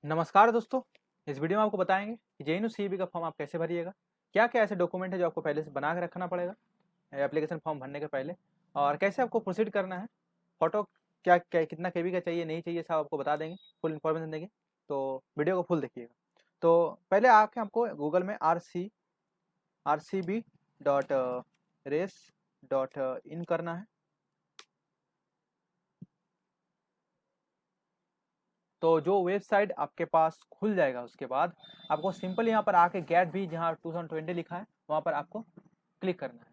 नमस्कार दोस्तों। इस वीडियो में आपको बताएंगे कि जेएनयू सीईबी का फॉर्म आप कैसे भरिएगा, क्या क्या ऐसे डॉक्यूमेंट है जो आपको पहले से बना के रखना पड़ेगा एप्लीकेशन फॉर्म भरने के पहले, और कैसे आपको प्रोसीड करना है। फोटो क्या क्या कितना केबी का चाहिए नहीं चाहिए सब आपको बता देंगे, फुल इन्फॉर्मेशन देंगे। तो वीडियो को फुल देखिएगा। तो पहले आके आपको गूगल में rcb.res.in करना है। तो जो वेबसाइट आपके पास खुल जाएगा उसके बाद आपको सिंपल यहाँ पर आके गेट भी जहाँ 2020 लिखा है वहाँ पर आपको क्लिक करना है।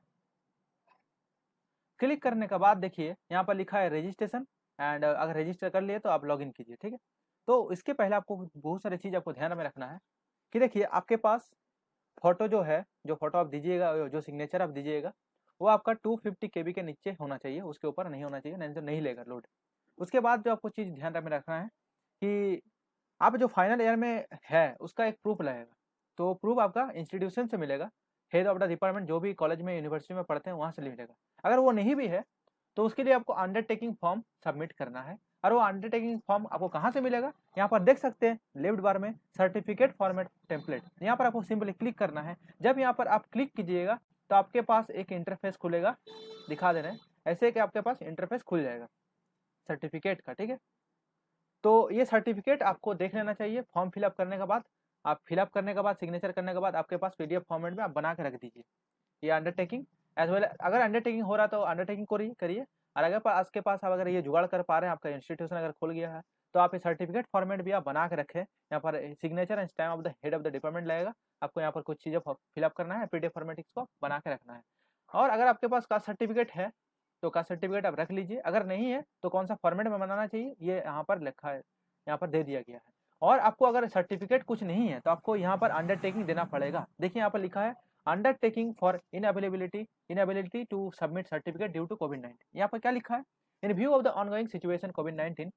क्लिक करने के बाद देखिए यहाँ पर लिखा है रजिस्ट्रेशन एंड अगर रजिस्टर कर लिए तो आप लॉगिन कीजिए, ठीक है। तो इसके पहले आपको बहुत सारी चीज़ आपको ध्यान में रखना है कि देखिए आपके पास फोटो जो है, जो फोटो आप दीजिएगा, जो सिग्नेचर आप दीजिएगा वो आपका 250 केबी के नीचे होना चाहिए, उसके ऊपर नहीं होना चाहिए, नहीं तो नहीं लेगा लोड। उसके बाद जो आपको चीज़ ध्यान में रखना है कि आप जो फाइनल ईयर में है उसका एक प्रूफ लगेगा। तो प्रूफ आपका इंस्टीट्यूशन से मिलेगा, हेड ऑफ द डिपार्टमेंट जो भी कॉलेज में यूनिवर्सिटी में पढ़ते हैं वहाँ से मिलेगा। अगर वो नहीं भी है तो उसके लिए आपको अंडरटेकिंग फॉर्म सबमिट करना है। और वो अंडरटेकिंग फॉर्म आपको कहाँ से मिलेगा, यहाँ पर देख सकते हैं लेफ्ट बार में सर्टिफिकेट फॉर्मेट टेम्पलेट, यहाँ पर आपको सिंपली क्लिक करना है। जब यहाँ पर आप क्लिक कीजिएगा तो आपके पास एक इंटरफेस खुलेगा, दिखा दे रहे हैं ऐसे कि आपके पास इंटरफेस खुल जाएगा सर्टिफिकेट का, ठीक है। तो ये सर्टिफिकेट आपको देख लेना चाहिए। फॉर्म फिलअप करने के बाद, आप फिलअप करने के बाद सिग्नेचर करने के बाद आपके पास पीडीएफ फॉर्मेट में आप बना के रख दीजिए ये अंडरटेकिंग एज वेल। अगर अंडरटेकिंग हो रहा तो अंडरटेकिंग करिए। और अगर आपके पास आप अगर ये जुगाड़ कर पा रहे हैं, आपका इंस्टीट्यूशन अगर खुल गया है तो आप ये सर्टिफिकेट फॉर्मेट भी आप बना के रखें। यहाँ पर signature and stamp of the head of the department लगेगा। आपको यहाँ पर कुछ चीज़ें फिलअप करना है, पीडीएफ फॉर्मेट इसको बना के रखना है। और अगर आपके पास कास्ट सर्टिफिकेट है तो कास्ट सर्टिफिकेट आप रख लीजिए, अगर नहीं है तो कौन सा फॉर्मेट में बनाना चाहिए ये यहाँ पर लिखा है, यहाँ पर दे दिया गया है। और आपको अगर सर्टिफिकेट कुछ नहीं है तो आपको यहाँ पर अंडरटेकिंग देना पड़ेगा। देखिए यहाँ पर लिखा है undertaking for inability to submit certificate due to कोविड-19। यहाँ पर क्या लिखा है, in view of the ongoing situation कोविड-19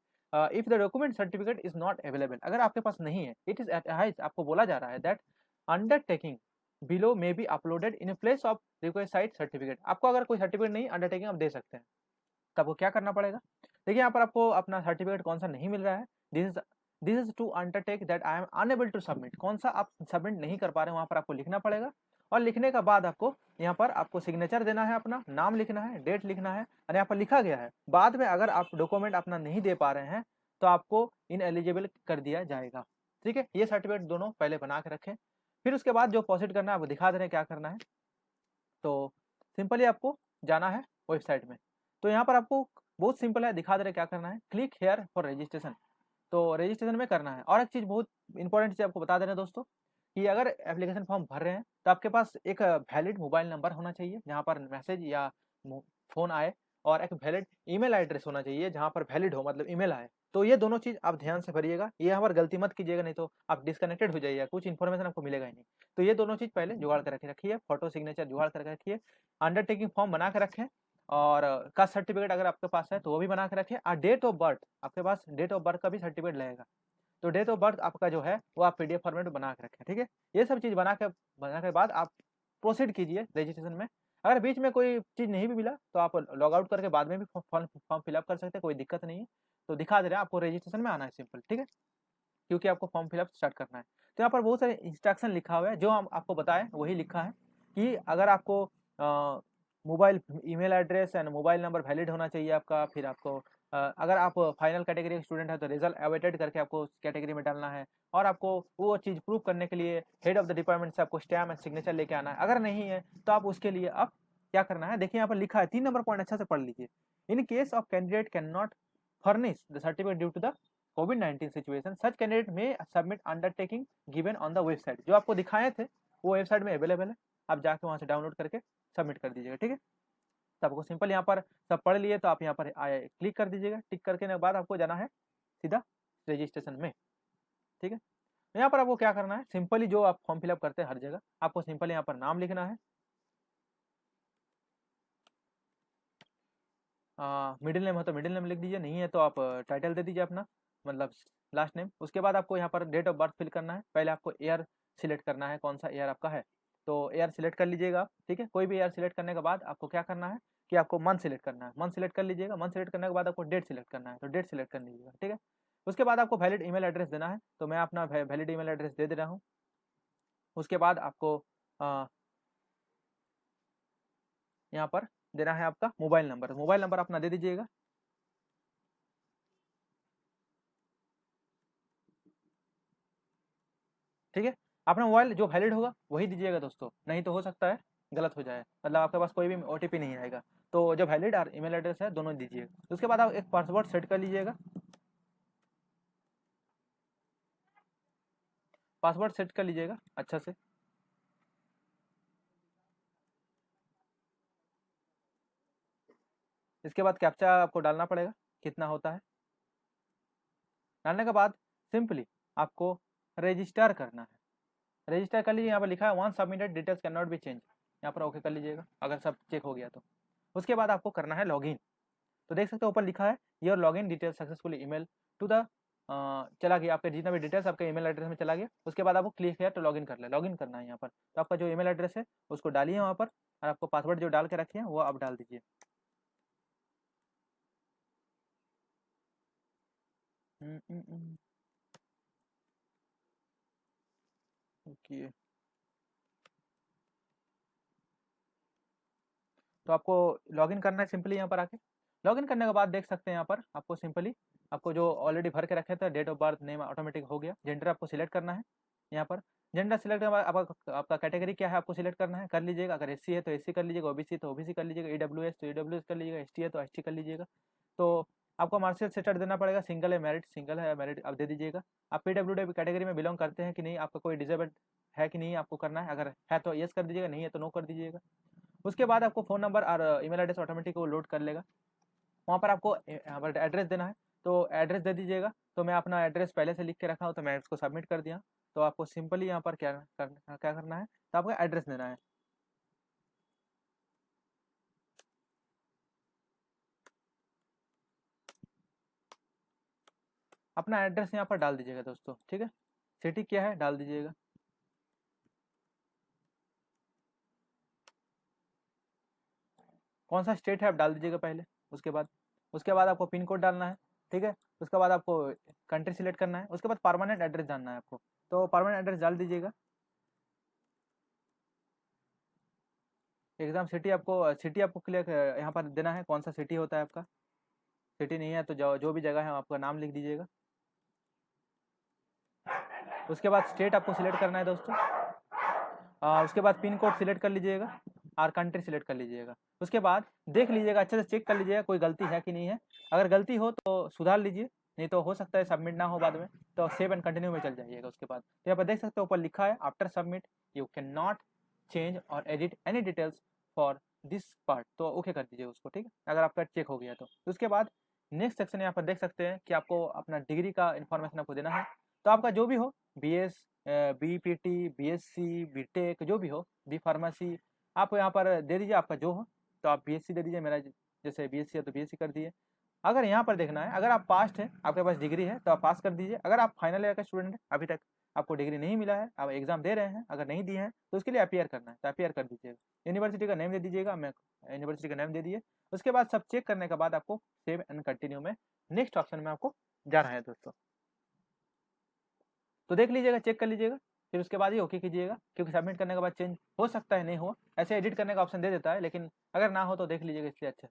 if the document certificate is not available. अगर आपके पास नहीं है, इट इज आपको बोला जा रहा है that undertaking below may be uploaded in place of request site certificate. आपको अगर कोई सर्टिफिकेट नहीं, अंडरटेकिंग आप दे सकते हैं, तो आपको क्या करना पड़ेगा। देखिए यहाँ पर आपको अपना सर्टिफिकेट कौन सा नहीं मिल रहा है, this is to undertake that I am unable to submit, कौन सा आप सबमिट नहीं कर पा रहे हैं वहाँ पर आपको लिखना पड़ेगा। और लिखने का बाद आपको यहाँ पर आपको सिग्नेचर देना है, अपना नाम लिखना है, डेट लिखना है। और यहाँ पर लिखा गया है बाद में अगर आप डॉक्यूमेंट अपना नहीं दे पा रहे हैं तो आपको इन एलिजिबल कर दिया जाएगा, ठीक है। ये सर्टिफिकेट दोनों पहले बना के रखें। फिर उसके बाद जो प्रोसीड करना है आपको दिखा दे रहे हैं क्या करना है। तो सिंपली आपको जाना है वेबसाइट में। तो यहाँ पर आपको बहुत सिंपल है, दिखा दे रहे क्या करना है, क्लिक हेयर फॉर रजिस्ट्रेशन। तो रजिस्ट्रेशन में करना है। और एक चीज़ बहुत इंपॉर्टेंट चीज़ आपको बता दे रहे हैं दोस्तों कि अगर एप्लीकेशन फॉर्म भर रहे हैं तो आपके पास एक वैलिड मोबाइल नंबर होना चाहिए जहाँ पर मैसेज या फ़ोन आए, और एक वैलिड ईमेल एड्रेस होना चाहिए जहाँ पर वैलिड हो, मतलब ईमेल आए। तो ये दोनों चीज़ आप ध्यान से भरिएगा, ये यहाँ पर गलती मत कीजिएगा, नहीं तो आप डिस्कनेक्टेड हो जाइएगा, कुछ इन्फॉर्मेशन आपको मिलेगा ही नहीं। तो ये दोनों चीज़ पहले जुगाड़ कर रखिए, फोटो सिग्नेचर जुगाड़ करके रखिए, अंडरटेकिंग फॉर्म बना के रखें, और कास्ट सर्टिफिकेट अगर आपके पास है तो वो भी बना के रखें। और डेट ऑफ बर्थ, आपके पास डेट ऑफ बर्थ का भी सर्टिफिकेट लगेगा। तो डेट ऑफ बर्थ आपका जो है वो आप पीडीएफ फॉर्मेट में बना के रखें, ठीक है। ये सब चीज़ बना के बाद आप प्रोसीड कीजिए रजिस्ट्रेशन में। अगर बीच में कोई चीज़ नहीं भी मिला तो आप लॉग आउट करके बाद में भी फॉर्म फिलअप कर सकते हैं, कोई दिक्कत नहीं है। तो दिखा दे रहा है आपको रजिस्ट्रेशन में आना है सिंपल, ठीक है, क्योंकि आपको फॉर्म फिलअप स्टार्ट करना है। तो यहाँ पर बहुत सारे इंस्ट्रक्शन लिखा हुआ है, जो हम आपको बताएं वही लिखा है कि अगर आपको mobile email address and mobile number valid होना चाहिए आपका। फिर आपको अगर आप फाइनल कैटेगरी के स्टूडेंट है तो रिजल्ट अवेटेड करके आपको उस कैटेगरी में डालना है। और आपको वो चीज़ प्रूव करने के लिए हेड ऑफ द डिपार्टमेंट से आपको स्टैम्प एंड सिग्नेचर लेके आना है। अगर नहीं है तो आप उसके लिए आप क्या करना है, देखिए यहाँ पर लिखा है 3 नंबर पॉइंट, अच्छा से पढ़ लीजिए। In case of candidate can not furnish the certificate due to the कोविड-19 सिचुएशन, सच कैंडिडेट में submit undertaking given on the website. जो आपको दिखाए थे वो वेबसाइट में अवेलेबल है, आप जाके वहाँ से डाउनलोड करके सबमिट कर दीजिएगा, ठीक है। तो आपको सिंपल यहाँ पर सब पढ़ लिए तो आप यहाँ पर आए क्लिक कर दीजिएगा। टिक करके के बाद आपको जाना है सीधा रजिस्ट्रेशन में, ठीक है। तो यहाँ पर आपको क्या करना है, सिंपली जो आप फॉर्म फिलअप करते हैं हर जगह आपको सिंपल यहाँ पर नाम लिखना है, मिडिल नेम हो तो मिडिल नेम लिख दीजिए, नहीं है तो आप टाइटल दे दीजिए अपना, मतलब लास्ट नेम। उसके बाद आपको यहाँ पर डेट ऑफ बर्थ फिल करना है। पहले आपको ईयर सिलेक्ट करना है, कौन सा ईयर आपका है, तो ईयर सिलेक्ट कर लीजिएगा, ठीक है। कोई भी ईयर सिलेक्ट करने के बाद आपको क्या करना है कि आपको मंथ सिलेक्ट करना है, मंथ सिलेक्ट कर लीजिएगा। मंथ सिलेक्ट करने के बाद आपको डेट सिलेक्ट करना है, तो डेट सिलेक्ट कर लीजिएगा, ठीक है। उसके बाद आपको वैलिड ईमेल एड्रेस देना है, तो मैं अपना वैलिड ईमेल एड्रेस दे रहा हूँ। उसके बाद आपको यहाँ पर देना है आपका मोबाइल नंबर अपना दे दीजिएगा। ठीक है, अपना मोबाइल जो वैलिड होगा वही दीजिएगा दोस्तों, नहीं तो हो सकता है गलत हो जाए, मतलब आपके पास कोई भी ओटीपी नहीं आएगा। तो जो वैलिड और ईमेल एड्रेस है दोनों दीजिएगा। उसके बाद आप एक पासवर्ड सेट कर लीजिएगा, पासवर्ड सेट कर लीजिएगा अच्छा से। इसके बाद कैप्चा आपको डालना पड़ेगा, कितना होता है। डालने के बाद सिंपली आपको रजिस्टर करना है। रजिस्टर कर लीजिए, यहाँ पर लिखा है one submitted details can not be change, यहाँ पर ओके कर लीजिएगा अगर सब चेक हो गया तो। उसके बाद आपको करना है लॉगिन। तो देख सकते हो ऊपर लिखा है your login details successfully email to the चला गया, आपके जितना भी डिटेल्स आपके ईमेल एड्रेस में चला गया। उसके बाद आपको क्लिक है तो लॉगिन कर ले, लॉगिन करना है यहाँ पर। तो आपका जो ईमेल एड्रेस है उसको डालिए वहाँ पर, और आपको पासवर्ड जो डाल के रखे हैं वो आप डाल दीजिए। ओके, तो आपको लॉगिन करना है सिंपली यहाँ पर आके। लॉगिन करने के बाद देख सकते हैं यहाँ पर आपको सिंपली आपको जो ऑलरेडी भर के रखे थे date of birth name automatic हो गया। जेंडर आपको सिलेक्ट करना है यहाँ पर। जेंडर सिलेक्ट करने के बाद आपका कैटेगरी क्या है आपको सिलेक्ट करना है, कर लीजिएगा। अगर एससी है तो एससी कर लीजिएगा, ओबीसी तो ओबीसी कर लीजिएगा, ईडब्ल्यूएस तो ईडब्ल्यूएस कर लीजिएगा, एसटी है तो एसटी कर लीजिएगा। तो आपको मार्क्सिट स्टेटस देना पड़ेगा, सिंगल है मैरिड, सिंगल है मैरिड आप दे दीजिएगा। आप पीडब्ल्यूडी कैटेगरी में बिलोंग करते हैं कि नहीं, आपका कोई डिजेबल्ड है कि नहीं आपको करना है, अगर है तो यस कर दीजिएगा, नहीं है तो नो कर दीजिएगा। उसके बाद आपको फ़ोन नंबर और ईमेल एड्रेस ऑटोमेटिक वो लोड कर लेगा। वहाँ पर आपको यहाँ पर एड्रेस देना है, तो एड्रेस दे दीजिएगा। तो मैं अपना एड्रेस पहले से लिख के रखा हूँ तो मैं इसको सबमिट कर दिया। तो आपको सिंपली यहाँ पर क्या करना है, तो आपको एड्रेस देना है। अपना एड्रेस यहाँ पर डाल दीजिएगा दोस्तों, ठीक है। सिटी क्या है डाल दीजिएगा। कौन सा स्टेट है आप डाल दीजिएगा पहले। उसके बाद आपको पिन कोड डालना है, ठीक है। उसके बाद आपको कंट्री सिलेक्ट करना है। उसके बाद परमानेंट एड्रेस जानना है आपको, तो परमानेंट एड्रेस डाल दीजिएगा। सिटी आपको क्लियर यहाँ पर देना है, कौन सा सिटी होता है आपका। सिटी नहीं है तो जो भी जगह है आपका नाम लिख दीजिएगा। उसके बाद स्टेट आपको सिलेक्ट करना है दोस्तों। उसके बाद पिन कोड सिलेक्ट कर लीजिएगा और कंट्री सिलेक्ट कर लीजिएगा। उसके बाद देख लीजिएगा, अच्छे से चेक कर लीजिएगा कोई गलती है कि नहीं है। अगर गलती हो तो सुधार लीजिए, नहीं तो हो सकता है सबमिट ना हो बाद में, तो सेव एंड कंटिन्यू में चल जाइएगा। उसके बाद तो यहाँ पर देख सकते हो ऊपर लिखा है after submit you can not change or edit any details for this part, तो ओके कर दीजिए उसको, ठीक है, अगर आपका चेक हो गया तो। उसके बाद नेक्स्ट सेक्शन यहाँ पर देख सकते हैं कि आपको अपना डिग्री का इन्फॉर्मेशन आपको देना है। तो आपका जो भी हो, BS, BPT, BSc, BTech जो भी हो, बी फार्मेसी, आप यहाँ पर दे दीजिए आपका जो हो। तो आप BSc दे दीजिए, मेरा जैसे BSc है तो BSc कर दिए। अगर यहाँ पर देखना है, अगर आप पास्ट है, आपके पास डिग्री है तो आप पास कर दीजिए। अगर आप फाइनल ईयर का स्टूडेंट है, अभी तक आपको डिग्री नहीं मिला है, आप एग्जाम दे रहे हैं, अगर नहीं दिए हैं तो उसके लिए अपीयर करना है, तो अपीयर कर दीजिएगा। यूनिवर्सिटी का नेम दे दीजिएगा, मैं यूनिवर्सिटी का नेम दे दिए। उसके बाद सब चेक करने के बाद आपको सेव एंड कंटिन्यू में नेक्स्ट ऑप्शन में आपको जाना है दोस्तों। तो देख लीजिएगा, चेक कर लीजिएगा, फिर उसके बाद ही ओके कीजिएगा, क्योंकि सबमिट करने के बाद चेंज हो सकता है नहीं हो, ऐसे एडिट करने का ऑप्शन दे देता है, लेकिन अगर ना हो तो देख लीजिएगा, इसलिए अच्छा।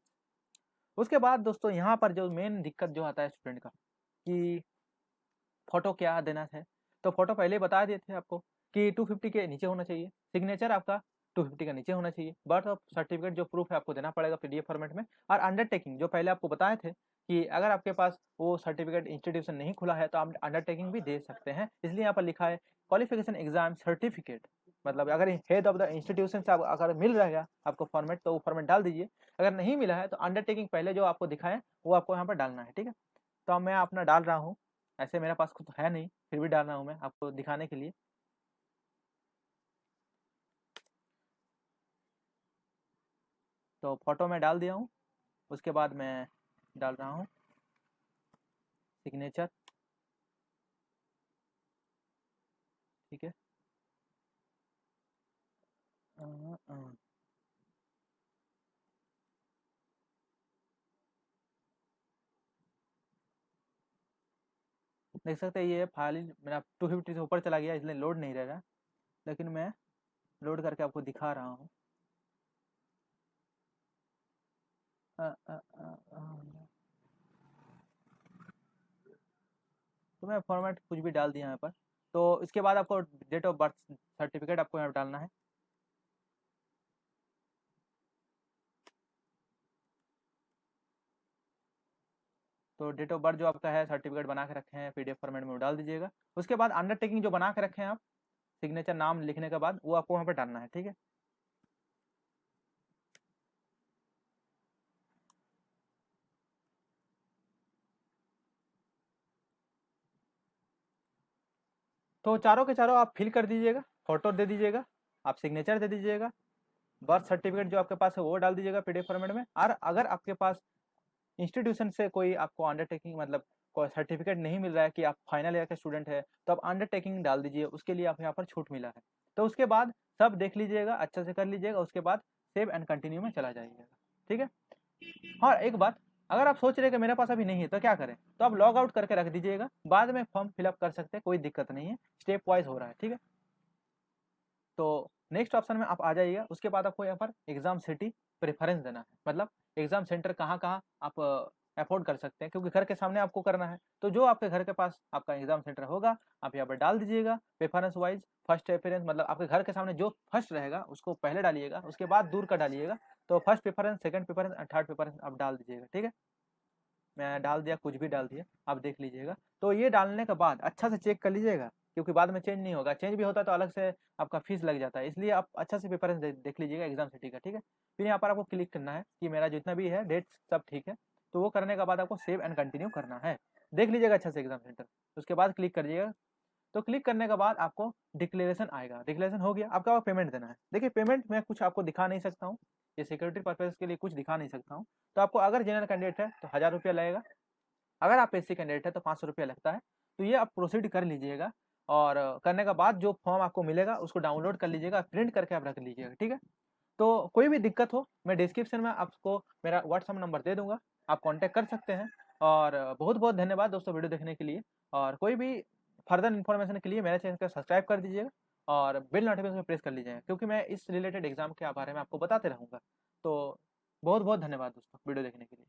उसके बाद दोस्तों यहाँ पर जो मेन दिक्कत जो आता है स्टूडेंट का, कि फोटो क्या देना है। तो फोटो पहले ही बता दिए थे आपको कि 250 के नीचे होना चाहिए, सिग्नेचर आपका 250 का नीचे होना चाहिए, बर्थ ऑफ सर्टिफिकेट जो प्रूफ है आपको देना पड़ेगा PDF फॉर्मेट में। और अंडरटेकिंग जो पहले आपको बताए थे कि अगर आपके पास वो सर्टिफिकेट इंस्टीट्यूशन नहीं खुला है तो आप अंडरटेकिंग भी दे सकते हैं, इसलिए यहाँ पर लिखा है क्वालिफिकेशन एग्जाम सर्टिफिकेट। मतलब अगर हेड ऑफ द इंस्टीट्यूशन से अगर मिल रहेगा आपको फॉर्मेट तो वो फॉर्मेट डाल दीजिए, अगर नहीं मिला है तो अंडरटेकिंग पहले जो आपको दिखाएं वो आपको यहाँ पर डालना है, ठीक है। तो मैं अपना डाल रहा हूँ, ऐसे मेरे पास कुछ है नहीं, फिर भी डाल रहा हूँ मैं आपको दिखाने के लिए। तो फोटो में डाल दिया हूँ। उसके बाद मैं डाल रहा हूँ सिग्नेचर, ठीक है। अ, अ, देख सकते हैं ये फाइल मेरा 250 से ऊपर चला गया, इसलिए लोड नहीं रह रहा, लेकिन मैं लोड करके आपको दिखा रहा हूँ। तो मैं फॉर्मेट कुछ भी डाल दिया यहाँ पर। तो इसके बाद आपको डेट ऑफ बर्थ सर्टिफिकेट आपको यहाँ डालना है। तो डेट ऑफ बर्थ जो आपका है सर्टिफिकेट बना के रखे हैं पीडीएफ फॉर्मेट में वो डाल दीजिएगा। उसके बाद अंडरटेकिंग जो बना के रखे हैं आप सिग्नेचर नाम लिखने के बाद वो आपको वहाँ पर डालना है, ठीक है। तो चारों के चारों आप फिल कर दीजिएगा, फोटो दे दीजिएगा, आप सिग्नेचर दे दीजिएगा, बर्थ सर्टिफिकेट जो आपके पास है वो डाल दीजिएगा पीडीएफ फॉर्मेट में। और अगर आपके पास इंस्टीट्यूशन से कोई आपको अंडरटेकिंग मतलब कोई सर्टिफिकेट नहीं मिल रहा है कि आप फाइनल ईयर के स्टूडेंट है, तो आप अंडरटेकिंग डाल दीजिए, उसके लिए आप यहाँ पर छूट मिला है। तो उसके बाद सब देख लीजिएगा, अच्छे से कर लीजिएगा, उसके बाद सेव एंड कंटिन्यू में चला जाइएगा, ठीक है। हाँ एक बात, अगर आप सोच रहे हैं कि मेरे पास अभी नहीं है तो क्या करें, तो आप लॉग आउट करके रख दीजिएगा, बाद में फॉर्म फिलअप कर सकते हैं, कोई दिक्कत नहीं है, स्टेप वाइज हो रहा है, ठीक है। तो नेक्स्ट ऑप्शन में आप आ जाइएगा। उसके बाद आपको यहाँ पर एग्जाम सिटी प्रेफरेंस देना है, मतलब एग्जाम सेंटर कहाँ कहाँ आप अफोर्ड कर सकते हैं, क्योंकि घर के सामने आपको करना है। तो जो आपके घर के पास आपका एग्जाम सेंटर होगा आप यहाँ पर डाल दीजिएगा प्रेफरेंस वाइज। फर्स्ट प्रेफरेंस मतलब आपके घर के सामने जो फर्स्ट रहेगा उसको पहले डालिएगा, उसके बाद दूर का डालिएगा। तो फर्स्ट प्रेफरेंस, सेकंड प्रेफरेंस और थर्ड प्रेफरेंस आप डाल दीजिएगा, ठीक है। मैं डाल दिया, कुछ भी डाल दिया, आप देख लीजिएगा। तो ये डालने के बाद अच्छा से चेक कर लीजिएगा, क्योंकि बाद में चेंज नहीं होगा, चेंज भी होता है तो अलग से आपका फीस लग जाता है, इसलिए आप अच्छा से पेपर देख लीजिएगा एग्जाम सिटी का, ठीक है। फिर यहाँ पर आपको क्लिक करना है कि मेरा जितना भी है डेट सब ठीक है। तो वो करने के बाद आपको सेव एंड कंटिन्यू करना है, देख लीजिएगा अच्छा से एग्जाम सेंटर। उसके बाद क्लिक करिएगा। तो क्लिक करने के बाद आपको डिक्लेरेशन आएगा, डिक्लेरेशन हो गया, आपका पेमेंट देना है। देखिए पेमेंट मैं कुछ आपको दिखा नहीं सकता हूँ, ये सिक्योरिटी पर्पज के लिए कुछ दिखा नहीं सकता हूँ। तो आपको अगर जनरल कैंडिडेट है तो 1000 रुपया लगेगा, अगर आप एससी कैंडिडेट है तो 500 रुपया लगता है। तो ये आप प्रोसीड कर लीजिएगा, और करने के बाद जो फॉर्म आपको मिलेगा उसको डाउनलोड कर लीजिएगा, प्रिंट करके आप रख लीजिएगा, ठीक है। तो कोई भी दिक्कत हो मैं डिस्क्रिप्शन में आपको मेरा व्हाट्सअप नंबर दे दूंगा, आप कांटेक्ट कर सकते हैं। और बहुत बहुत धन्यवाद दोस्तों वीडियो देखने के लिए। और कोई भी फर्दर इन्फॉर्मेशन के लिए मेरे चैनल को सब्सक्राइब कर दीजिएगा और बेल नोटिफिकेशन प्रेस कर लीजिएगा, क्योंकि मैं इस रिलेटेड एग्जाम के बारे में आपको बताते रहूँगा। तो बहुत बहुत धन्यवाद दोस्तों वीडियो देखने के लिए।